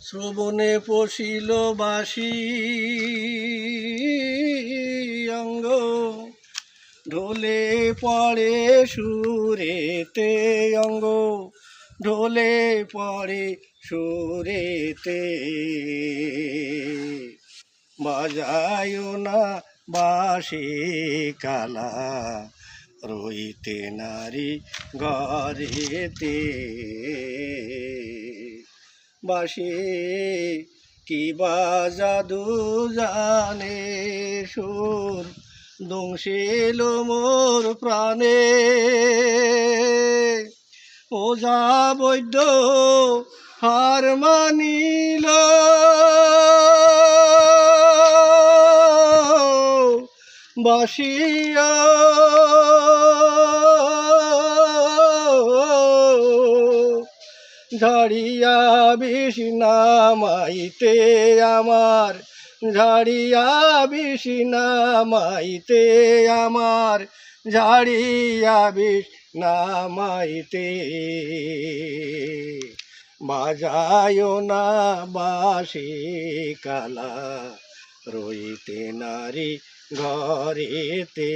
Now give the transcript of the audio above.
শ্রবণে পশিল বাসি অঙ্গ, ঢোলে পড়ে সুরেতে অঙ্গ, ঢোলে পড়ে সুরেতে। বাজায় না বাঁশি কালা, রইতে নারী ঘরেতে। বাঁশি কি বা জাদু জানে, সুর দংশিল মোর প্রাণে। ওঝা বৈদ্য হার মানিল, বাঁশিয়া ঝাড়িয়া বিষ নামাইতে আমার, ঝাড়িয়া বিষ নামাইতে আমার, ঝাড়িয়া বিষ নামাইতে। বাজায় না বাঁশি কালা, রইতে নারী ঘরেতে।